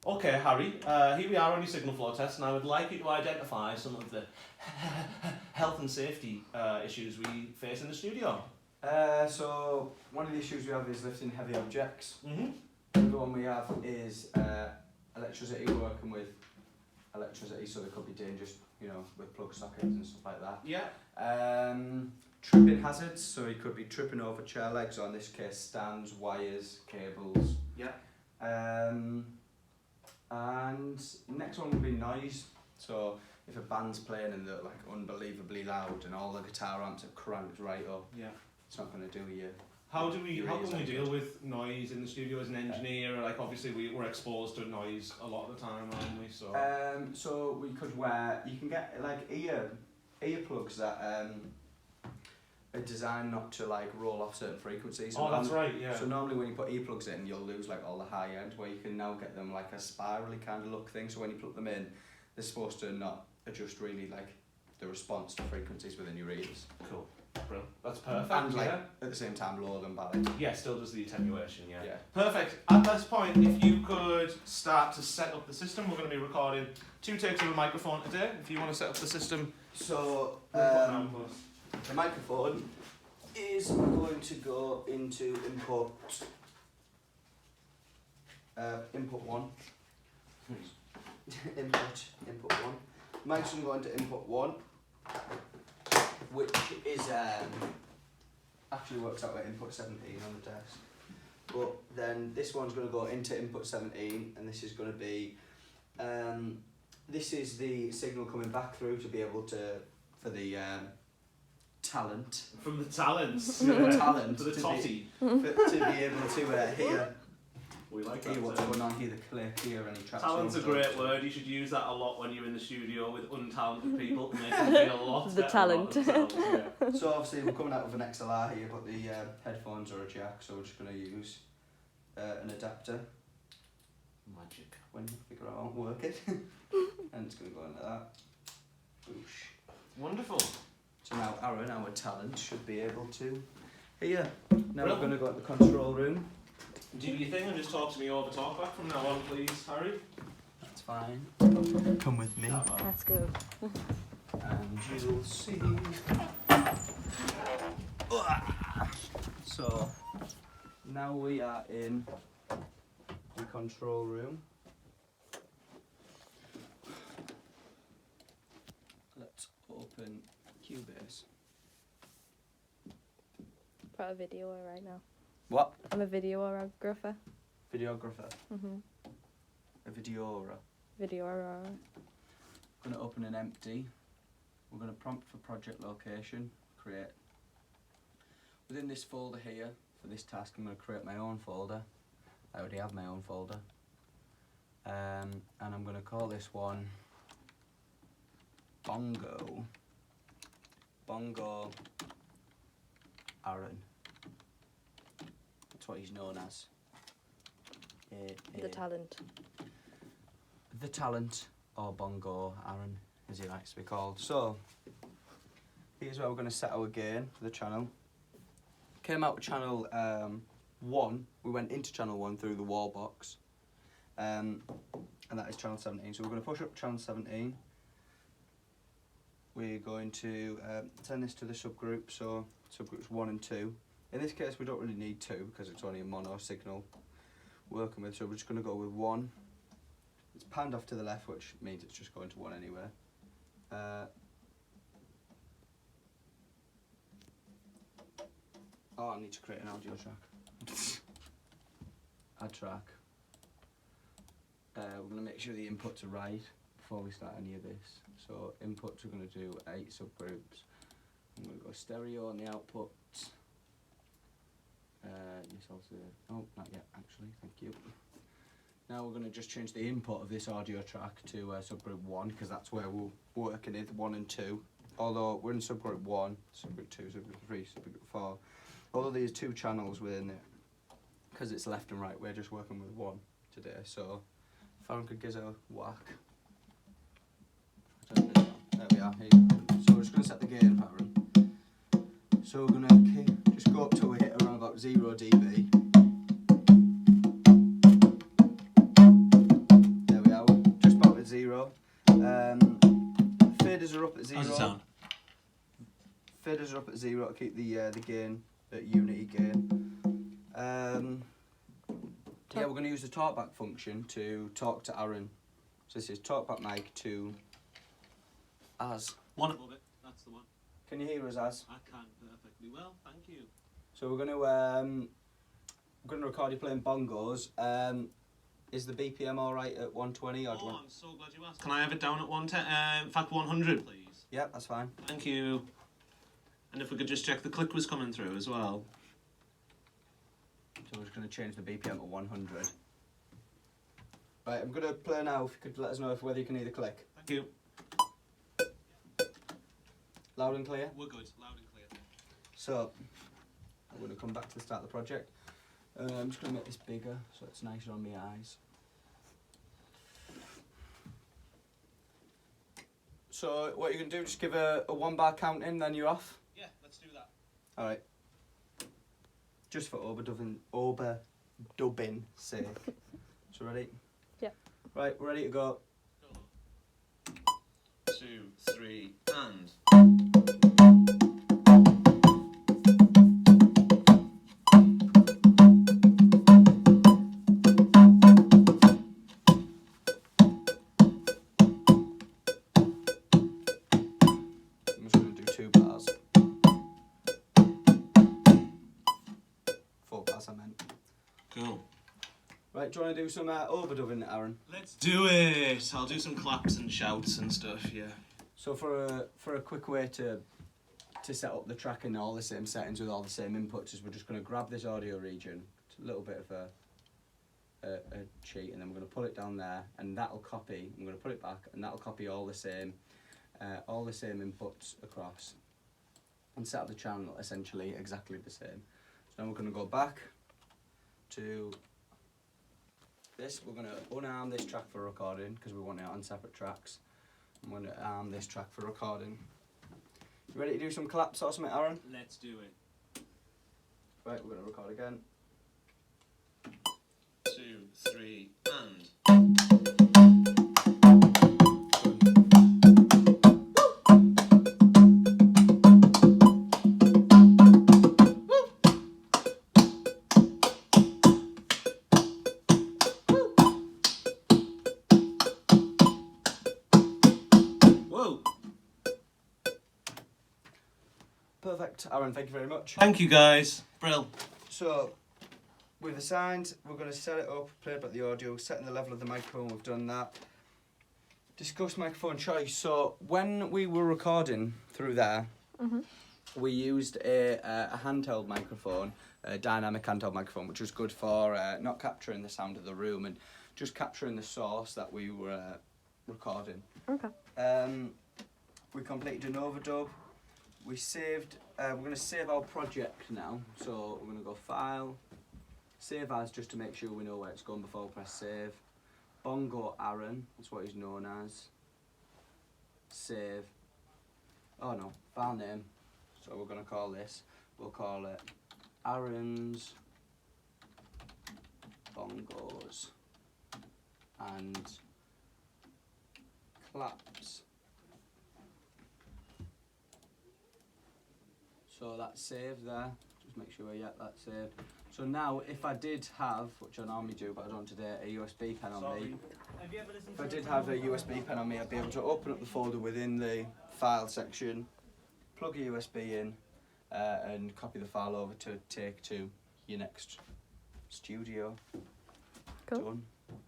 Okay, Harry, here we are on your signal flow test, and I would like you to identify some of the health and safety issues we face in the studio. So one of the issues we have is lifting heavy objects. Mm-hmm. The other one we have is electricity, working with electricity, so there could be dangers, you know, with plug sockets and stuff like that. Yeah. Tripping hazards, so you could be tripping over chair legs, or in this case stands, wires, cables. Yeah. And next one would be noise. So if a band's playing and they're like unbelievably loud and all the guitar amps are cranked right up, Yeah. it's not going to do you. How can we deal with noise in the studio as an engineer? Like obviously we're exposed to noise a lot of the time, aren't we? So. So we could you can get like earplugs that are designed not to like roll off certain frequencies. Oh, that's right, yeah. So normally when you put earplugs in, you'll lose like all the high end, where you can now get them like a spirally kind of look thing. So when you plug them in, they're supposed to not adjust really like the response to frequencies within your ears. Cool. Brilliant. That's perfect. And like yeah. at the same time lower than balance. Yeah, still does the attenuation, yeah. Yeah. Perfect. At this point, if you could start to set up the system, we're going to be recording 2 takes of a microphone today. If you want to set up the system. So the microphone is going to go into input 1. input 1. Mic's going to go into input 1, which is actually works out at input 17 on the desk. But then this one's going to go into input 17, and this is going to be this is the signal coming back through to be able to for the talent. From the talents. Talent. For the totty. To be able to hear. We like hear that. what's going on, hear the click, hear any tracks. Talent's a great word. You should use that a lot when you're in the studio with untalented people to make them feel a lot The better talent. about themselves, yeah. So obviously we're coming out with an XLR here, but the headphones are a jack, so we're just going to use an adapter. Magic. When you figure out how to work it. And it's going to go into that. Boosh. Wonderful. So now Aaron, our talent, should be able to hear. Now Brilliant. we're going to go to the control room. Do your thing and just talk to me over talk back from now on, please, Harry. That's fine. Come with me. That's good. And you'll see. So now we are in the control room. Let's open Cubase. Put a video right now. What? I'm a videographer. Videographer. Mhm. A videora. Videographer. Going to open an empty. We're going to prompt for project location. Create. Within this folder here, for this task, I'm going to create my own folder. I already have my own folder. And I'm going to call this one Bongo. Bongo Aaron. That's what he's known as. The talent. The talent, or Bongo Aaron, as he likes to be called. So, here's where we're going to set our gain for the channel. Came out with channel 1. We went into channel 1 through the wall box. And that is channel 17. So we're going to push up channel 17. We're going to send this to the subgroup, so subgroups 1 and 2. In this case we don't really need 2 because it's only a mono signal working with, so we're just going to go with 1. It's panned off to the left, which means it's just going to 1 anyway. Oh, I need to create an audio track. Add track. We're going to make sure the inputs are right before we start any of this. So inputs, we're going to do 8 subgroups. I'm going to go stereo on the output. Yes, also. Oh, not yet actually. Thank you. Now we're going to just change the input of this audio track to subgroup 1 because that's where we'll work in it, 1 and 2. Although we're in subgroup 1, subgroup 2, subgroup 3, subgroup 4. Although there's 2 channels within it, because it's left and right, we're just working with 1 today. So if Aaron could give us a whack. There we are. Here you go. So we're just going to set the gain pattern. So we're going to just go up till we hit around about 0 dB. Faders are up at 0. How's it sound? Faders are up at 0 to keep the gain at unity gain. Yeah, we're going to use the talkback function to talk to Aaron. So this is talkback mic to Az. One above it. That's the one. Can you hear us, Az? I can perfectly well. Thank you. So we're going to record you playing bongos. Is the BPM all right at 120? Or I'm so glad you asked. Can I have it down at 110? In fact, 100, please. Yeah, that's fine. Thank you. And if we could just check the click was coming through as well. So we're just going to change the BPM to 100. Right, I'm going to play now. If you could let us know whether you can hear the click. Thank you. Loud and clear. We're good. Loud and clear. So I'm going to come back to the start of the project. I'm just going to make this bigger so it's nicer on my eyes. So what you can do, just give a 1 bar count in, then you're off. Yeah, let's do that. Alright. Just for overdubbing sake. So ready? Yeah. Right, we're ready to go. 2, 3, and. I'm just going to do 2 bars. 4 bars I meant. Cool. Right, do you want to do some overdubbing, Aaron? Let's do it. I'll do some claps and shouts and stuff. Yeah. So for a quick way to set up the track in all the same settings with all the same inputs is we're just going to grab this audio region. It's a little bit of a cheat, and then we're going to put it down there, and that'll copy. I'm going to put it back, and that'll copy all the same inputs across, and set up the channel essentially exactly the same. So now we're going to go back to this. We're going to unarm this track for recording because we want it on separate tracks. I'm going to arm this track for recording. You ready to do some claps or something, Aaron? Let's do it. Right, we're going to record again. 2, 3, and. Whoa! Perfect, Aaron, thank you very much. Thank you guys. Brill. So, we've assigned, we're going to set it up, play back the audio, setting the level of the microphone, we've done that. Discuss microphone choice. So, when we were recording through there, we used a handheld microphone, a dynamic handheld microphone, which was good for not capturing the sound of the room and just capturing the source that we were recording. Okay. We completed an overdub. We saved, we're going to save our project now. So, we're going to go File, Save As, just to make sure we know where it's going before we press Save. Bongo Aaron, that's what he's known as. Save. Oh no, file name. So we're going to call this, we'll call it Aaron's Bongos and Claps. So that's saved there. Just make sure, yeah, that's saved. So now, if I did have, which I normally do, but I don't today, a USB pen on me. If I did have a USB pen on me, I'd be able to open up the folder within the file section, plug a USB in, and copy the file over to take to your next studio. Cool. Done.